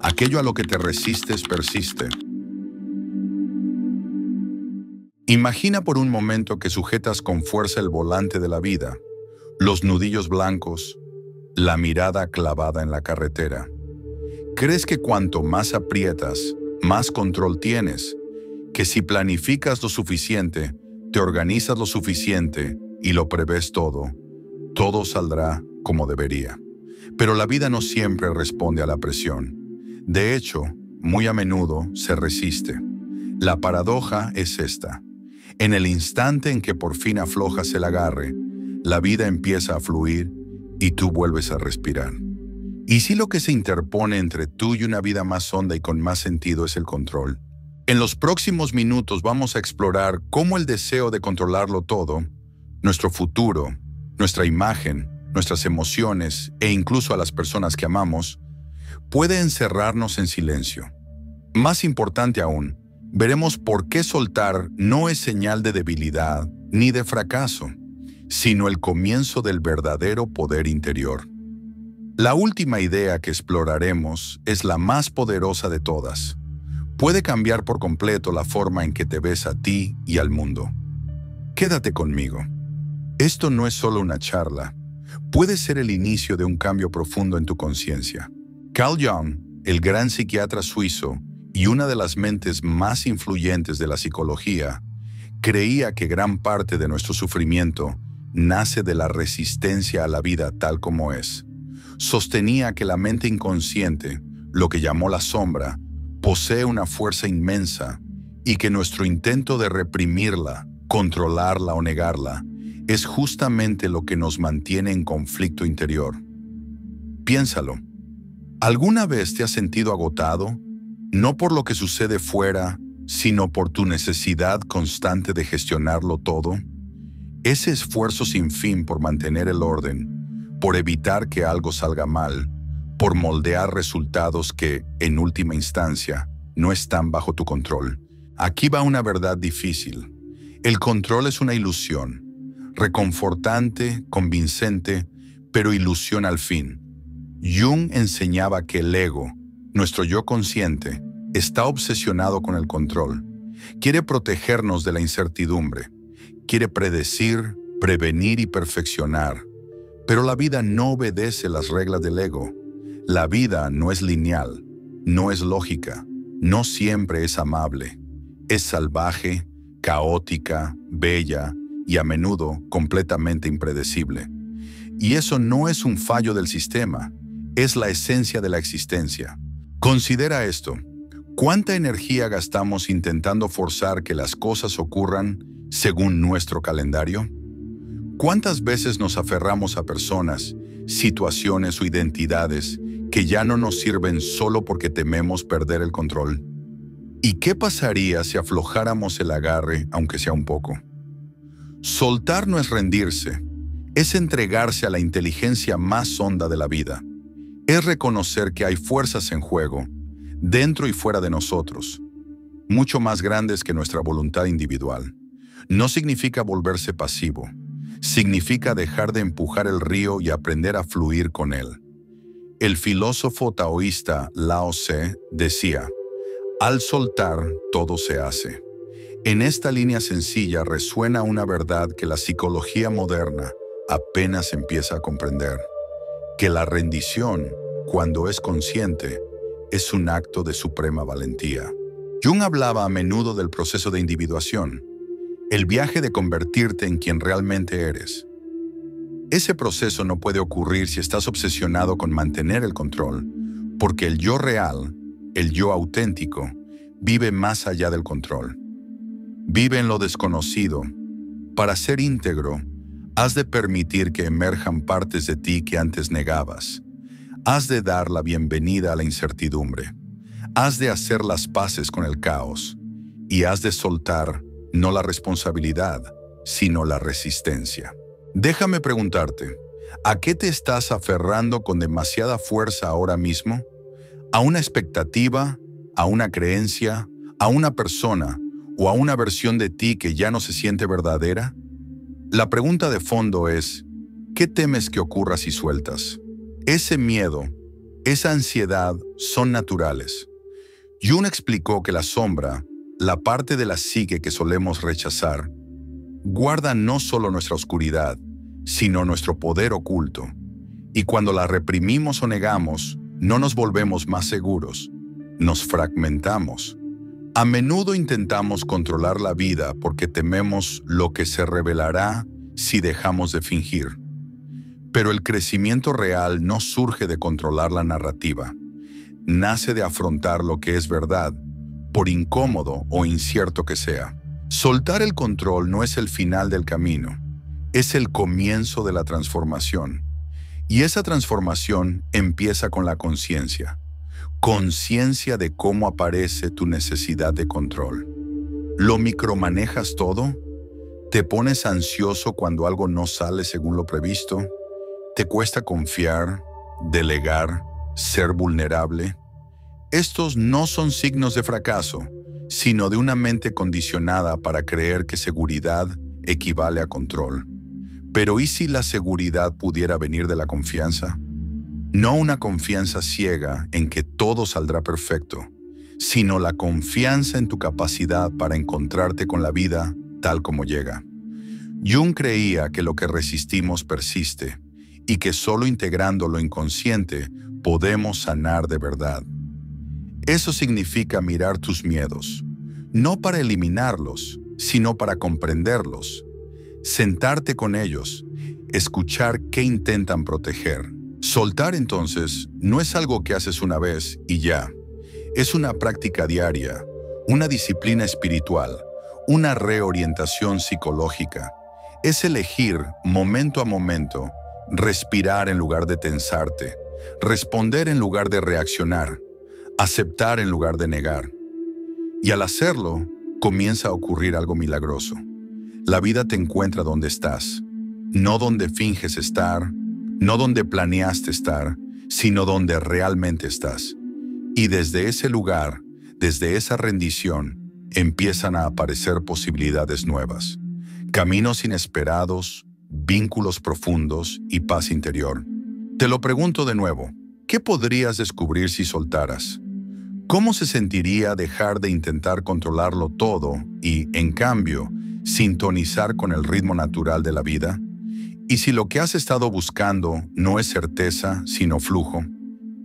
Aquello a lo que te resistes persiste. Imagina por un momento que sujetas con fuerza el volante de la vida, los nudillos blancos, la mirada clavada en la carretera. ¿Crees que cuanto más aprietas, más control tienes? Que si planificas lo suficiente, te organizas lo suficiente y lo prevés todo, todo saldrá como debería. Pero la vida no siempre responde a la presión. De hecho, muy a menudo se resiste. La paradoja es esta. En el instante en que por fin aflojas el agarre, la vida empieza a fluir y tú vuelves a respirar. ¿Y si lo que se interpone entre tú y una vida más honda y con más sentido es el control? En los próximos minutos vamos a explorar cómo el deseo de controlarlo todo, nuestro futuro, nuestra imagen, nuestras emociones e incluso a las personas que amamos, puede encerrarnos en silencio. Más importante aún, veremos por qué soltar no es señal de debilidad ni de fracaso, sino el comienzo del verdadero poder interior. La última idea que exploraremos es la más poderosa de todas. Puede cambiar por completo la forma en que te ves a ti y al mundo. Quédate conmigo. Esto no es solo una charla. Puede ser el inicio de un cambio profundo en tu conciencia. Carl Jung, el gran psiquiatra suizo y una de las mentes más influyentes de la psicología, creía que gran parte de nuestro sufrimiento nace de la resistencia a la vida tal como es. Sostenía que la mente inconsciente, lo que llamó la sombra, posee una fuerza inmensa y que nuestro intento de reprimirla, controlarla o negarla es justamente lo que nos mantiene en conflicto interior. Piénsalo. ¿Alguna vez te has sentido agotado? No por lo que sucede fuera, sino por tu necesidad constante de gestionarlo todo. Ese esfuerzo sin fin por mantener el orden, por evitar que algo salga mal, por moldear resultados que, en última instancia, no están bajo tu control. Aquí va una verdad difícil. El control es una ilusión, reconfortante, convincente, pero ilusión al fin. Jung enseñaba que el ego, nuestro yo consciente, está obsesionado con el control. Quiere protegernos de la incertidumbre. Quiere predecir, prevenir y perfeccionar. Pero la vida no obedece las reglas del ego. La vida no es lineal, no es lógica, no siempre es amable. Es salvaje, caótica, bella y a menudo completamente impredecible. Y eso no es un fallo del sistema, es la esencia de la existencia. Considera esto. ¿Cuánta energía gastamos intentando forzar que las cosas ocurran según nuestro calendario? ¿Cuántas veces nos aferramos a personas, situaciones o identidades que ya no nos sirven solo porque tememos perder el control? ¿Y qué pasaría si aflojáramos el agarre, aunque sea un poco? Soltar no es rendirse, es entregarse a la inteligencia más honda de la vida. Es reconocer que hay fuerzas en juego, dentro y fuera de nosotros, mucho más grandes que nuestra voluntad individual. No significa volverse pasivo, significa dejar de empujar el río y aprender a fluir con él. El filósofo taoísta Lao Tse decía, al soltar, todo se hace. En esta línea sencilla resuena una verdad que la psicología moderna apenas empieza a comprender, que la rendición, cuando es consciente, es un acto de suprema valentía. Jung hablaba a menudo del proceso de individuación, el viaje de convertirte en quien realmente eres. Ese proceso no puede ocurrir si estás obsesionado con mantener el control, porque el yo real, el yo auténtico, vive más allá del control. Vive en lo desconocido. Para ser íntegro, has de permitir que emerjan partes de ti que antes negabas. Has de dar la bienvenida a la incertidumbre. Has de hacer las paces con el caos. Y has de soltar no la responsabilidad, sino la resistencia. Déjame preguntarte, ¿a qué te estás aferrando con demasiada fuerza ahora mismo? ¿A una expectativa? ¿A una creencia? ¿A una persona? ¿O a una versión de ti que ya no se siente verdadera? La pregunta de fondo es, ¿qué temes que ocurra si sueltas? Ese miedo, esa ansiedad son naturales. Jung explicó que la sombra, la parte de la psique que solemos rechazar, guarda no solo nuestra oscuridad, sino nuestro poder oculto. Y cuando la reprimimos o negamos, no nos volvemos más seguros, nos fragmentamos. A menudo intentamos controlar la vida porque tememos lo que se revelará si dejamos de fingir. Pero el crecimiento real no surge de controlar la narrativa. Nace de afrontar lo que es verdad, por incómodo o incierto que sea. Soltar el control no es el final del camino, es el comienzo de la transformación. Y esa transformación empieza con la conciencia. Conciencia de cómo aparece tu necesidad de control. ¿Lo micromanejas todo? ¿Te pones ansioso cuando algo no sale según lo previsto? ¿Te cuesta confiar, delegar, ser vulnerable? Estos no son signos de fracaso, sino de una mente condicionada para creer que seguridad equivale a control. Pero ¿y si la seguridad pudiera venir de la confianza? No una confianza ciega en que todo saldrá perfecto, sino la confianza en tu capacidad para encontrarte con la vida tal como llega. Jung creía que lo que resistimos persiste y que solo integrando lo inconsciente podemos sanar de verdad. Eso significa mirar tus miedos, no para eliminarlos, sino para comprenderlos. Sentarte con ellos, escuchar qué intentan proteger. Soltar entonces no es algo que haces una vez y ya. Es una práctica diaria, una disciplina espiritual, una reorientación psicológica. Es elegir momento a momento, respirar en lugar de tensarte, responder en lugar de reaccionar, aceptar en lugar de negar. Y al hacerlo, comienza a ocurrir algo milagroso. La vida te encuentra donde estás, no donde finges estar, no donde planeaste estar, sino donde realmente estás. Y desde ese lugar, desde esa rendición, empiezan a aparecer posibilidades nuevas, caminos inesperados, vínculos profundos y paz interior. Te lo pregunto de nuevo, ¿qué podrías descubrir si soltaras? ¿Cómo se sentiría dejar de intentar controlarlo todo y, en cambio, sintonizar con el ritmo natural de la vida? ¿Y si lo que has estado buscando no es certeza, sino flujo?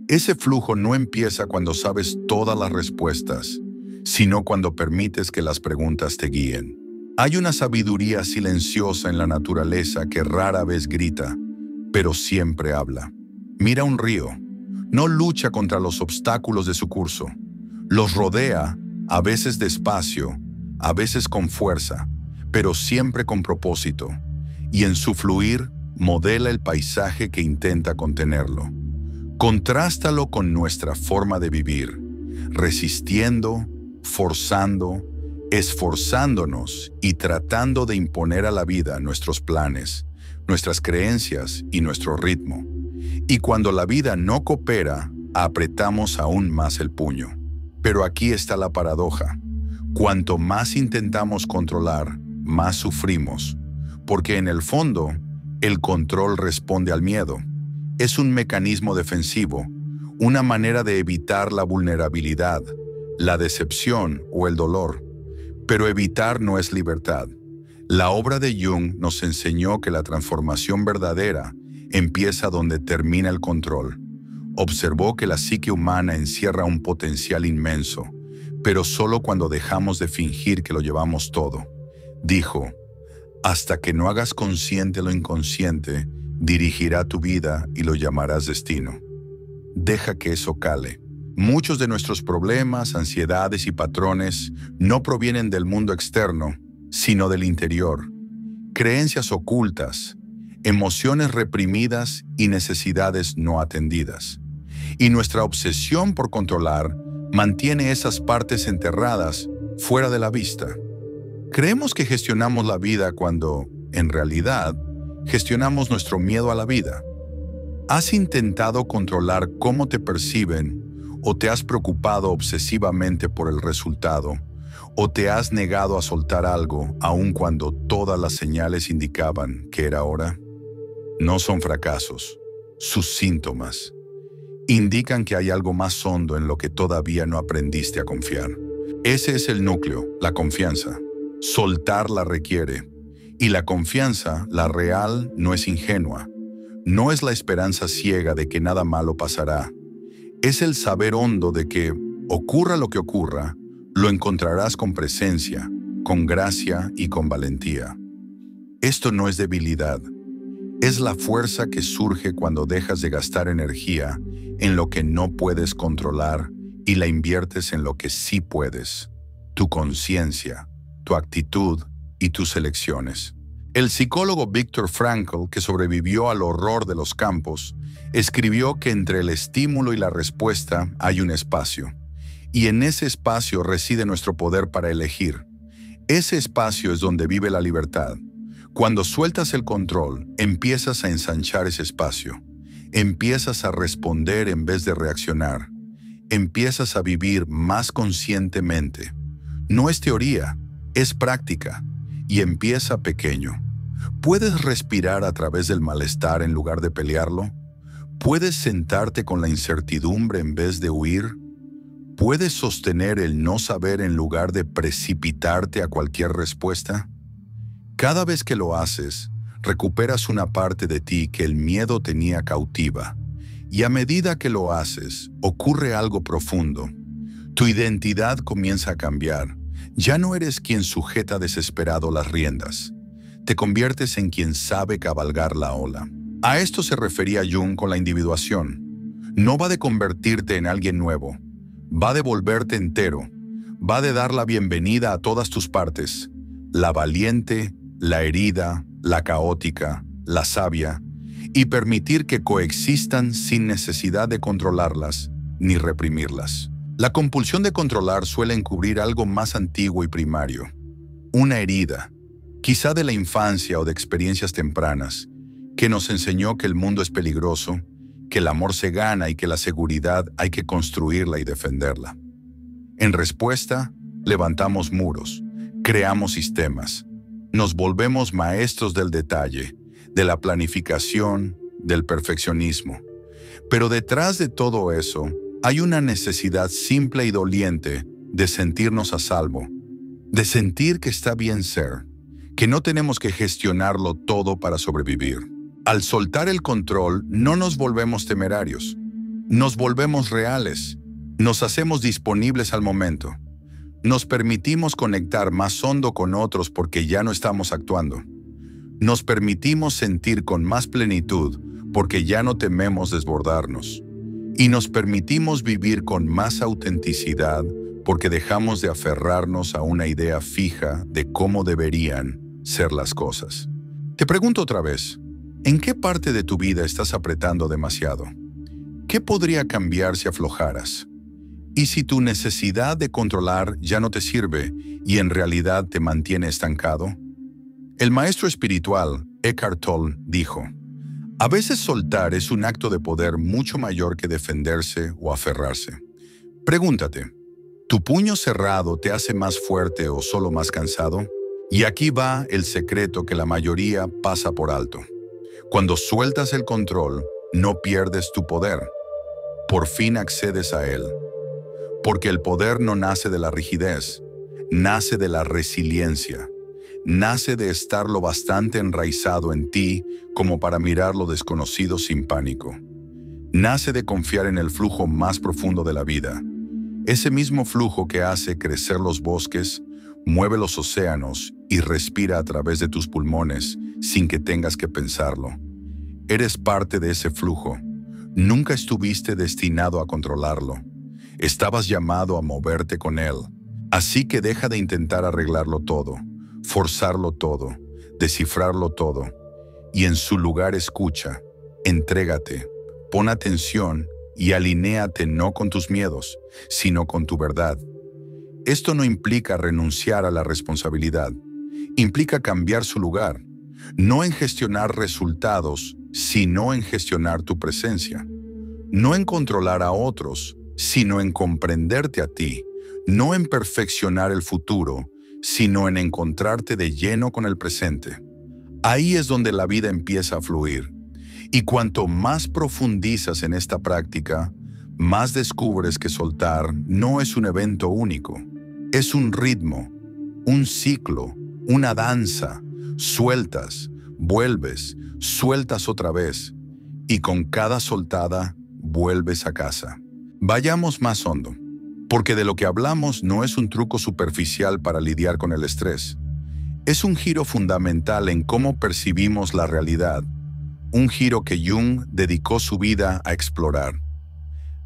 Ese flujo no empieza cuando sabes todas las respuestas, sino cuando permites que las preguntas te guíen. Hay una sabiduría silenciosa en la naturaleza que rara vez grita, pero siempre habla. Mira un río. No lucha contra los obstáculos de su curso. Los rodea, a veces despacio, a veces con fuerza, pero siempre con propósito. Y en su fluir, modela el paisaje que intenta contenerlo. Contrástalo con nuestra forma de vivir, resistiendo, forzando, esforzándonos y tratando de imponer a la vida nuestros planes, nuestras creencias y nuestro ritmo. Y cuando la vida no coopera, apretamos aún más el puño. Pero aquí está la paradoja. Cuanto más intentamos controlar, más sufrimos, porque en el fondo, el control responde al miedo. Es un mecanismo defensivo, una manera de evitar la vulnerabilidad, la decepción o el dolor. Pero evitar no es libertad. La obra de Jung nos enseñó que la transformación verdadera empieza donde termina el control. Observó que la psique humana encierra un potencial inmenso, pero solo cuando dejamos de fingir que lo llevamos todo. Dijo, hasta que no hagas consciente lo inconsciente, dirigirá tu vida y lo llamarás destino. Deja que eso cale. Muchos de nuestros problemas, ansiedades y patrones no provienen del mundo externo, sino del interior. Creencias ocultas, emociones reprimidas y necesidades no atendidas. Y nuestra obsesión por controlar mantiene esas partes enterradas fuera de la vista. Creemos que gestionamos la vida cuando, en realidad, gestionamos nuestro miedo a la vida. ¿Has intentado controlar cómo te perciben o te has preocupado obsesivamente por el resultado o te has negado a soltar algo aun cuando todas las señales indicaban que era hora? No son fracasos, sus síntomas. indican que hay algo más hondo en lo que todavía no aprendiste a confiar. Ese es el núcleo, la confianza. Soltar la requiere. Y la confianza, la real, no es ingenua. No es la esperanza ciega de que nada malo pasará. Es el saber hondo de que, ocurra lo que ocurra, lo encontrarás con presencia, con gracia y con valentía. Esto no es debilidad. Es la fuerza que surge cuando dejas de gastar energía en lo que no puedes controlar y la inviertes en lo que sí puedes, tu conciencia, tu actitud y tus elecciones. El psicólogo Viktor Frankl, que sobrevivió al horror de los campos, escribió que entre el estímulo y la respuesta hay un espacio, y en ese espacio reside nuestro poder para elegir. Ese espacio es donde vive la libertad. Cuando sueltas el control, empiezas a ensanchar ese espacio. Empiezas a responder en vez de reaccionar. Empiezas a vivir más conscientemente. No es teoría, es práctica. Y empieza pequeño. ¿Puedes respirar a través del malestar en lugar de pelearlo? ¿Puedes sentarte con la incertidumbre en vez de huir? ¿Puedes sostener el no saber en lugar de precipitarte a cualquier respuesta? Cada vez que lo haces, recuperas una parte de ti que el miedo tenía cautiva. Y a medida que lo haces, ocurre algo profundo. Tu identidad comienza a cambiar. Ya no eres quien sujeta desesperado las riendas. Te conviertes en quien sabe cabalgar la ola. A esto se refería Jung con la individuación. No va de convertirte en alguien nuevo. Va de volverte entero. Va de dar la bienvenida a todas tus partes. La valiente, la herida, la caótica, la sabia, y permitir que coexistan sin necesidad de controlarlas ni reprimirlas. La compulsión de controlar suele encubrir algo más antiguo y primario. Una herida, quizá de la infancia o de experiencias tempranas, que nos enseñó que el mundo es peligroso, que el amor se gana y que la seguridad hay que construirla y defenderla. En respuesta, levantamos muros, creamos sistemas, nos volvemos maestros del detalle, de la planificación, del perfeccionismo. Pero detrás de todo eso, hay una necesidad simple y doliente de sentirnos a salvo, de sentir que está bien ser, que no tenemos que gestionarlo todo para sobrevivir. Al soltar el control, no nos volvemos temerarios, nos volvemos reales, nos hacemos disponibles al momento. Nos permitimos conectar más hondo con otros porque ya no estamos actuando. Nos permitimos sentir con más plenitud porque ya no tememos desbordarnos. Y nos permitimos vivir con más autenticidad porque dejamos de aferrarnos a una idea fija de cómo deberían ser las cosas. Te pregunto otra vez, ¿en qué parte de tu vida estás apretando demasiado? ¿Qué podría cambiar si aflojaras? ¿Y si tu necesidad de controlar ya no te sirve y en realidad te mantiene estancado? El maestro espiritual Eckhart Tolle dijo, a veces soltar es un acto de poder mucho mayor que defenderse o aferrarse. Pregúntate, ¿tu puño cerrado te hace más fuerte o solo más cansado? Y aquí va el secreto que la mayoría pasa por alto. Cuando sueltas el control, no pierdes tu poder. Por fin accedes a él. Porque el poder no nace de la rigidez, nace de la resiliencia, nace de estar lo bastante enraizado en ti como para mirar lo desconocido sin pánico. Nace de confiar en el flujo más profundo de la vida, ese mismo flujo que hace crecer los bosques, mueve los océanos y respira a través de tus pulmones sin que tengas que pensarlo. Eres parte de ese flujo. Nunca estuviste destinado a controlarlo. Estabas llamado a moverte con él. Así que deja de intentar arreglarlo todo, forzarlo todo, descifrarlo todo. Y en su lugar escucha, entrégate, pon atención y alinéate no con tus miedos, sino con tu verdad. Esto no implica renunciar a la responsabilidad. Implica cambiar su lugar. No en gestionar resultados, sino en gestionar tu presencia. No en controlar a otros, sino en comprenderte a ti, no en perfeccionar el futuro, sino en encontrarte de lleno con el presente. Ahí es donde la vida empieza a fluir. Y cuanto más profundizas en esta práctica, más descubres que soltar no es un evento único, es un ritmo, un ciclo, una danza. Sueltas, vuelves, sueltas otra vez, y con cada soltada vuelves a casa. Vayamos más hondo, porque de lo que hablamos no es un truco superficial para lidiar con el estrés. Es un giro fundamental en cómo percibimos la realidad, un giro que Jung dedicó su vida a explorar.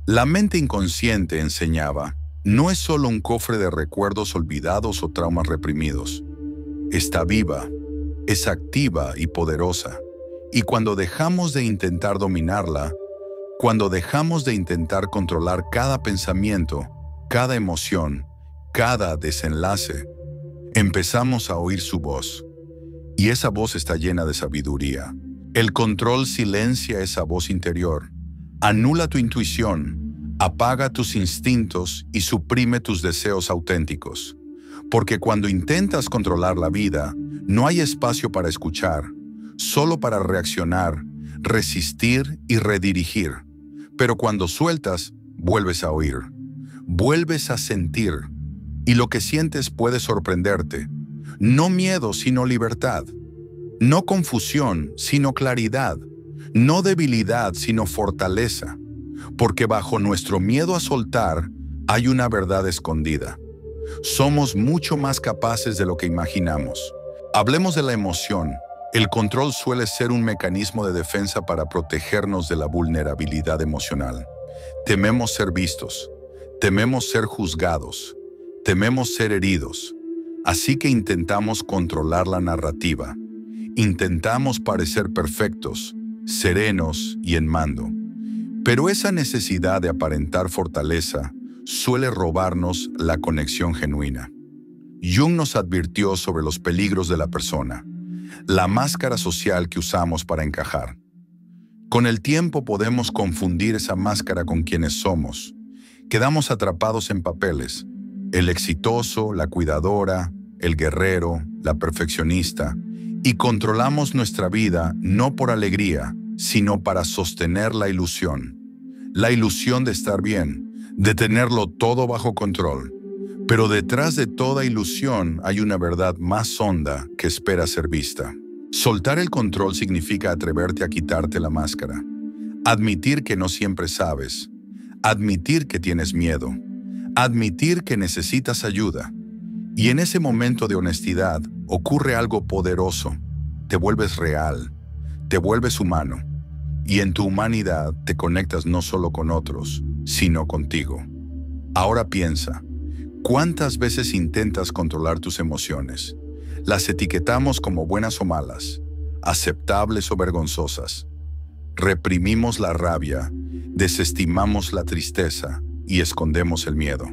La mente inconsciente, enseñaba, no es solo un cofre de recuerdos olvidados o traumas reprimidos. Está viva, es activa y poderosa. Y cuando dejamos de intentar dominarla, cuando dejamos de intentar controlar cada pensamiento, cada emoción, cada desenlace, empezamos a oír su voz. Y esa voz está llena de sabiduría. El control silencia esa voz interior, anula tu intuición, apaga tus instintos y suprime tus deseos auténticos. Porque cuando intentas controlar la vida, no hay espacio para escuchar, solo para reaccionar, resistir y redirigir. Pero cuando sueltas, vuelves a oír, vuelves a sentir, y lo que sientes puede sorprenderte. No miedo, sino libertad. No confusión, sino claridad. No debilidad, sino fortaleza. Porque bajo nuestro miedo a soltar, hay una verdad escondida. Somos mucho más capaces de lo que imaginamos. Hablemos de la emoción. El control suele ser un mecanismo de defensa para protegernos de la vulnerabilidad emocional. Tememos ser vistos, tememos ser juzgados, tememos ser heridos. Así que intentamos controlar la narrativa. Intentamos parecer perfectos, serenos y en mando. Pero esa necesidad de aparentar fortaleza suele robarnos la conexión genuina. Jung nos advirtió sobre los peligros de la persona, la máscara social que usamos para encajar. Con el tiempo podemos confundir esa máscara con quienes somos. Quedamos atrapados en papeles: el exitoso, la cuidadora, el guerrero, la perfeccionista, y controlamos nuestra vida no por alegría, sino para sostener la ilusión de estar bien, de tenerlo todo bajo control. Pero detrás de toda ilusión hay una verdad más honda que espera ser vista. Soltar el control significa atreverte a quitarte la máscara, admitir que no siempre sabes, admitir que tienes miedo, admitir que necesitas ayuda. Y en ese momento de honestidad ocurre algo poderoso. Te vuelves real, te vuelves humano, y en tu humanidad te conectas no solo con otros, sino contigo. Ahora piensa, ¿cuántas veces intentas controlar tus emociones? Las etiquetamos como buenas o malas, aceptables o vergonzosas. Reprimimos la rabia, desestimamos la tristeza y escondemos el miedo.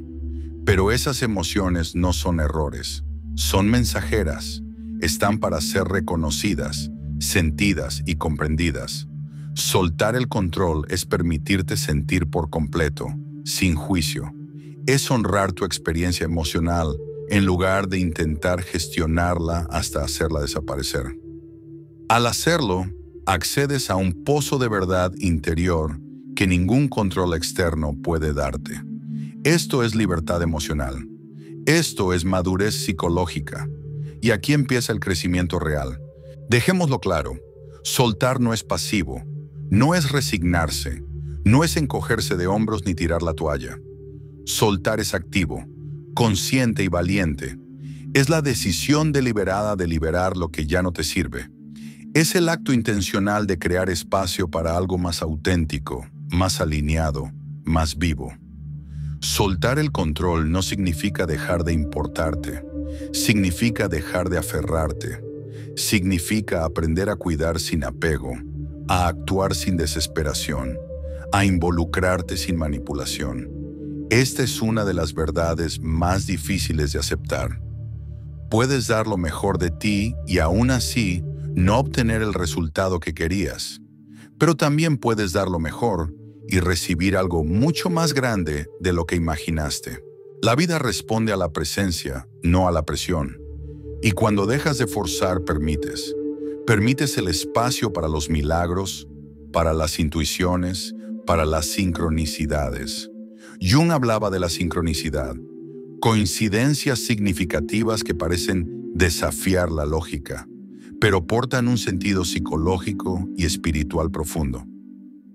Pero esas emociones no son errores, son mensajeras. Están para ser reconocidas, sentidas y comprendidas. Soltar el control es permitirte sentir por completo, sin juicio. Es honrar tu experiencia emocional en lugar de intentar gestionarla hasta hacerla desaparecer. Al hacerlo, accedes a un pozo de verdad interior que ningún control externo puede darte. Esto es libertad emocional. Esto es madurez psicológica. Y aquí empieza el crecimiento real. Dejémoslo claro, soltar no es pasivo, no es resignarse, no es encogerse de hombros ni tirar la toalla. Soltar es activo, consciente y valiente. Es la decisión deliberada de liberar lo que ya no te sirve. Es el acto intencional de crear espacio para algo más auténtico, más alineado, más vivo. Soltar el control no significa dejar de importarte, significa dejar de aferrarte, significa aprender a cuidar sin apego, a actuar sin desesperación, a involucrarte sin manipulación. Esta es una de las verdades más difíciles de aceptar. Puedes dar lo mejor de ti y aún así no obtener el resultado que querías, pero también puedes dar lo mejor y recibir algo mucho más grande de lo que imaginaste. La vida responde a la presencia, no a la presión. Y cuando dejas de forzar, permites el espacio para los milagros, para las intuiciones, para las sincronicidades. Jung hablaba de la sincronicidad, coincidencias significativas que parecen desafiar la lógica, pero portan un sentido psicológico y espiritual profundo.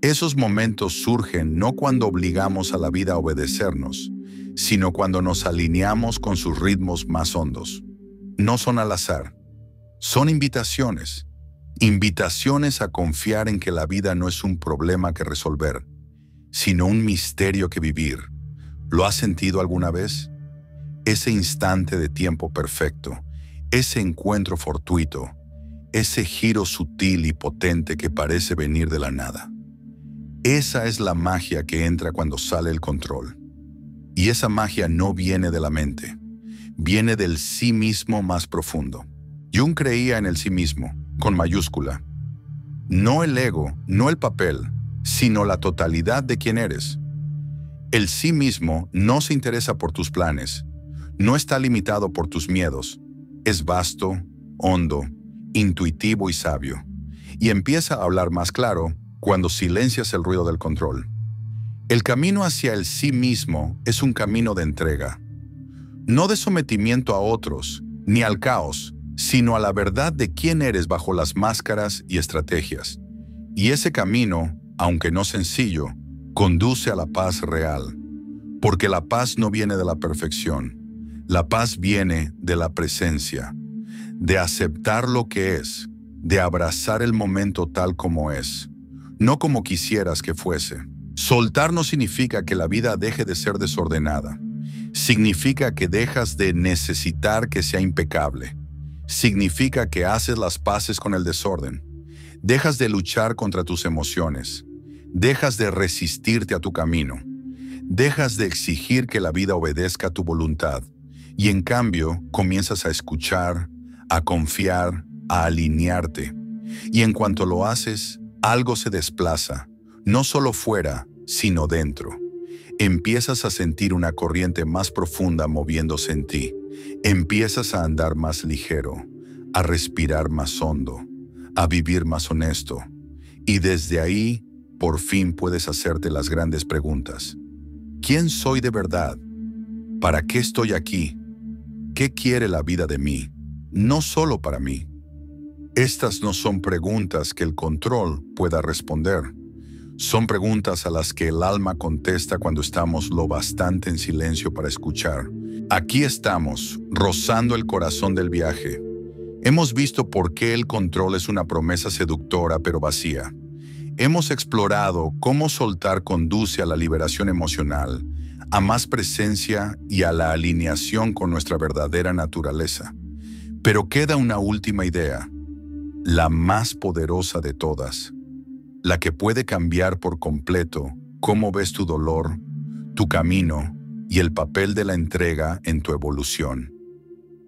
Esos momentos surgen no cuando obligamos a la vida a obedecernos, sino cuando nos alineamos con sus ritmos más hondos. No son al azar, son invitaciones. Invitaciones a confiar en que la vida no es un problema que resolver, sino un misterio que vivir. ¿Lo has sentido alguna vez? Ese instante de tiempo perfecto, ese encuentro fortuito, ese giro sutil y potente que parece venir de la nada. Esa es la magia que entra cuando sale el control. Y esa magia no viene de la mente, viene del sí mismo más profundo. Jung creía en el sí mismo, con mayúscula. No el ego, no el papel, sino la totalidad de quién eres. El sí mismo no se interesa por tus planes, no está limitado por tus miedos. Es vasto, hondo, intuitivo y sabio. Y empieza a hablar más claro cuando silencias el ruido del control. El camino hacia el sí mismo es un camino de entrega. No de sometimiento a otros, ni al caos, sino a la verdad de quién eres bajo las máscaras y estrategias. Y ese camino, aunque no sencillo, conduce a la paz real. Porque la paz no viene de la perfección. La paz viene de la presencia, de aceptar lo que es, de abrazar el momento tal como es, no como quisieras que fuese. Soltar no significa que la vida deje de ser desordenada. Significa que dejas de necesitar que sea impecable. Significa que haces las paces con el desorden. Dejas de luchar contra tus emociones. Dejas de resistirte a tu camino. Dejas de exigir que la vida obedezca a tu voluntad. Y en cambio, comienzas a escuchar, a confiar, a alinearte. Y en cuanto lo haces, algo se desplaza, no solo fuera, sino dentro. Empiezas a sentir una corriente más profunda moviéndose en ti. Empiezas a andar más ligero, a respirar más hondo, a vivir más honesto. Y desde ahí, por fin puedes hacerte las grandes preguntas. ¿Quién soy de verdad? ¿Para qué estoy aquí? ¿Qué quiere la vida de mí? No solo para mí. Estas no son preguntas que el control pueda responder. Son preguntas a las que el alma contesta cuando estamos lo bastante en silencio para escuchar. Aquí estamos, rozando el corazón del viaje. Hemos visto por qué el control es una promesa seductora pero vacía. Hemos explorado cómo soltar conduce a la liberación emocional, a más presencia y a la alineación con nuestra verdadera naturaleza. Pero queda una última idea, la más poderosa de todas, la que puede cambiar por completo cómo ves tu dolor, tu camino y el papel de la entrega en tu evolución.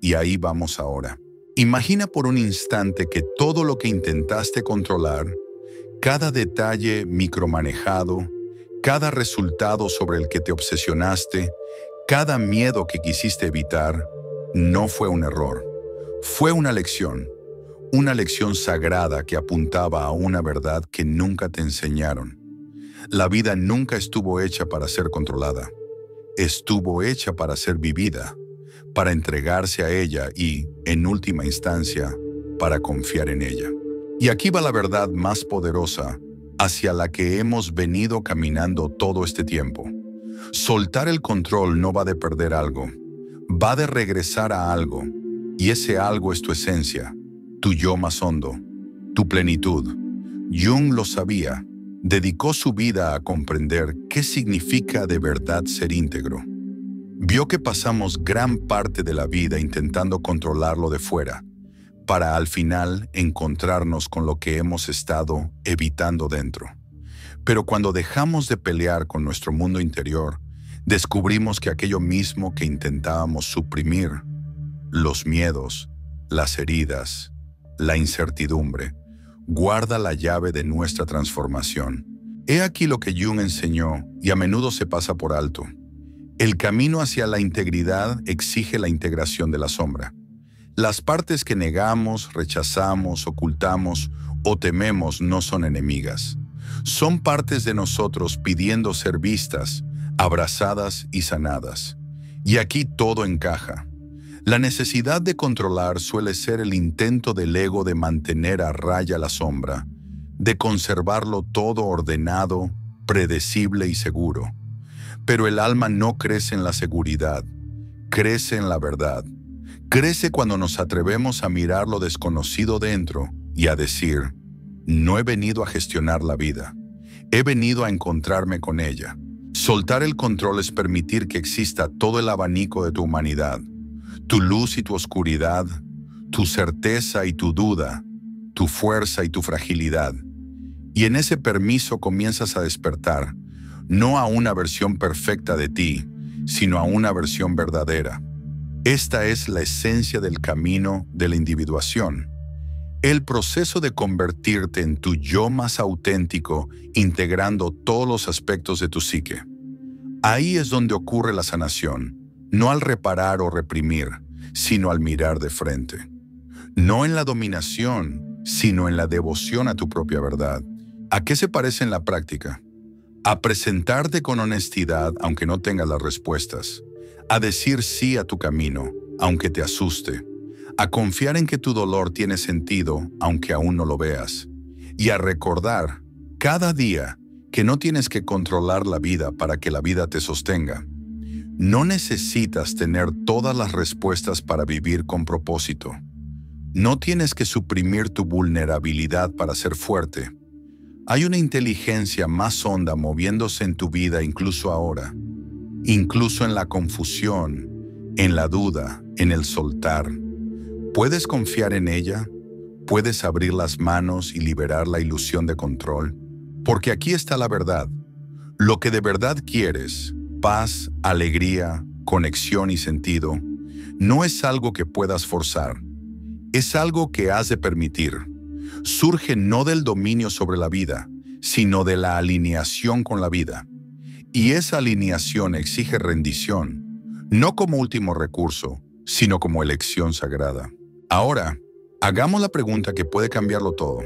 Y ahí vamos ahora. Imagina por un instante que todo lo que intentaste controlar, cada detalle micromanejado, cada resultado sobre el que te obsesionaste, cada miedo que quisiste evitar, no fue un error. Fue una lección sagrada que apuntaba a una verdad que nunca te enseñaron. La vida nunca estuvo hecha para ser controlada. Estuvo hecha para ser vivida, para entregarse a ella y, en última instancia, para confiar en ella. Y aquí va la verdad más poderosa hacia la que hemos venido caminando todo este tiempo. Soltar el control no va de perder algo, va de regresar a algo, y ese algo es tu esencia, tu yo más hondo, tu plenitud. Jung lo sabía, dedicó su vida a comprender qué significa de verdad ser íntegro. Vio que pasamos gran parte de la vida intentando controlarlo de fuera, para al final encontrarnos con lo que hemos estado evitando dentro. Pero cuando dejamos de pelear con nuestro mundo interior, descubrimos que aquello mismo que intentábamos suprimir, los miedos, las heridas, la incertidumbre, guarda la llave de nuestra transformación. He aquí lo que Jung enseñó y a menudo se pasa por alto. El camino hacia la integridad exige la integración de la sombra. Las partes que negamos, rechazamos, ocultamos o tememos no son enemigas. Son partes de nosotros pidiendo ser vistas, abrazadas y sanadas. Y aquí todo encaja. La necesidad de controlar suele ser el intento del ego de mantener a raya la sombra, de conservarlo todo ordenado, predecible y seguro. Pero el alma no crece en la seguridad, crece en la verdad. Crece cuando nos atrevemos a mirar lo desconocido dentro y a decir, no he venido a gestionar la vida, he venido a encontrarme con ella. Soltar el control es permitir que exista todo el abanico de tu humanidad, tu luz y tu oscuridad, tu certeza y tu duda, tu fuerza y tu fragilidad. Y en ese permiso comienzas a despertar, no a una versión perfecta de ti, sino a una versión verdadera. Esta es la esencia del camino de la individuación. El proceso de convertirte en tu yo más auténtico, integrando todos los aspectos de tu psique. Ahí es donde ocurre la sanación, no al reparar o reprimir, sino al mirar de frente. No en la dominación, sino en la devoción a tu propia verdad. ¿A qué se parece en la práctica? A presentarte con honestidad aunque no tengas las respuestas, a decir sí a tu camino, aunque te asuste, a confiar en que tu dolor tiene sentido aunque aún no lo veas, y a recordar cada día que no tienes que controlar la vida para que la vida te sostenga. No necesitas tener todas las respuestas para vivir con propósito. No tienes que suprimir tu vulnerabilidad para ser fuerte. Hay una inteligencia más honda moviéndose en tu vida incluso ahora, incluso en la confusión, en la duda, en el soltar. ¿Puedes confiar en ella? ¿Puedes abrir las manos y liberar la ilusión de control? Porque aquí está la verdad. Lo que de verdad quieres, paz, alegría, conexión y sentido, no es algo que puedas forzar. Es algo que has de permitir. Surge no del dominio sobre la vida, sino de la alineación con la vida. Y esa alineación exige rendición, no como último recurso, sino como elección sagrada. Ahora, hagamos la pregunta que puede cambiarlo todo.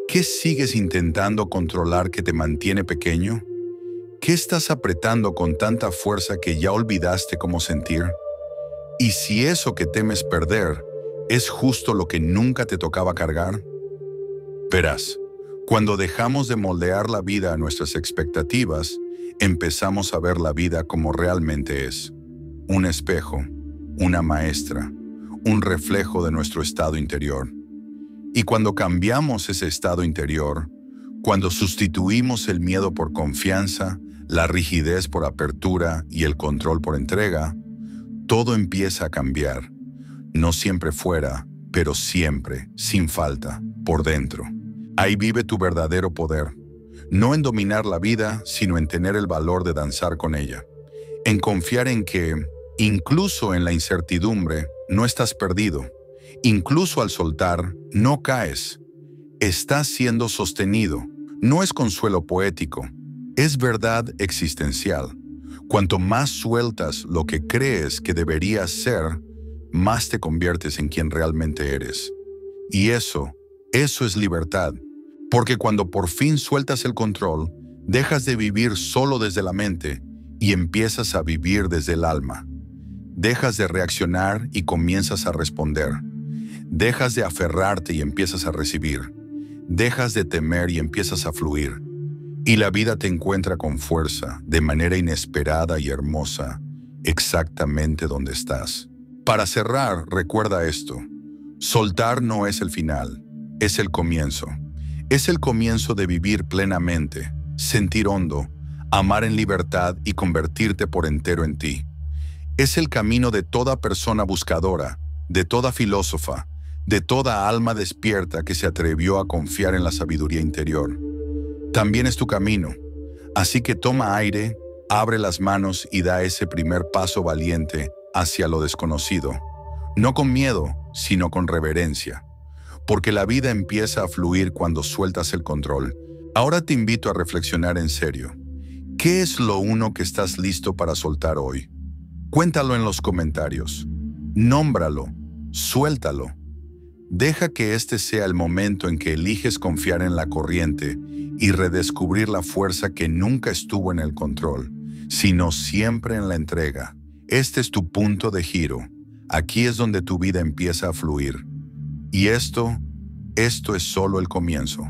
¿Qué sigues intentando controlar que te mantiene pequeño? ¿Qué estás apretando con tanta fuerza que ya olvidaste cómo sentir? ¿Y si eso que temes perder es justo lo que nunca te tocaba cargar? Verás, cuando dejamos de moldear la vida a nuestras expectativas, empezamos a ver la vida como realmente es. Un espejo, una maestra, un reflejo de nuestro estado interior. Y cuando cambiamos ese estado interior, cuando sustituimos el miedo por confianza, la rigidez por apertura y el control por entrega, todo empieza a cambiar. No siempre fuera, pero siempre, sin falta, por dentro. Ahí vive tu verdadero poder. No en dominar la vida, sino en tener el valor de danzar con ella. En confiar en que, incluso en la incertidumbre, no estás perdido. Incluso al soltar, no caes. Estás siendo sostenido. No es consuelo poético, es verdad existencial. Cuanto más sueltas lo que crees que deberías ser, más te conviertes en quien realmente eres. Y eso es libertad. Porque cuando por fin sueltas el control, dejas de vivir solo desde la mente y empiezas a vivir desde el alma. Dejas de reaccionar y comienzas a responder. Dejas de aferrarte y empiezas a recibir. Dejas de temer y empiezas a fluir. Y la vida te encuentra con fuerza, de manera inesperada y hermosa, exactamente donde estás. Para cerrar, recuerda esto. Soltar no es el final, es el comienzo. Es el comienzo de vivir plenamente, sentir hondo, amar en libertad y convertirte por entero en ti. Es el camino de toda persona buscadora, de toda filósofa, de toda alma despierta que se atrevió a confiar en la sabiduría interior. También es tu camino, así que toma aire, abre las manos y da ese primer paso valiente hacia lo desconocido, no con miedo, sino con reverencia, porque la vida empieza a fluir cuando sueltas el control. Ahora te invito a reflexionar en serio. ¿Qué es lo uno que estás listo para soltar hoy? Cuéntalo en los comentarios. Nómbralo, suéltalo. Deja que este sea el momento en que eliges confiar en la corriente y redescubrir la fuerza que nunca estuvo en el control, sino siempre en la entrega. Este es tu punto de giro. Aquí es donde tu vida empieza a fluir. Y esto es solo el comienzo.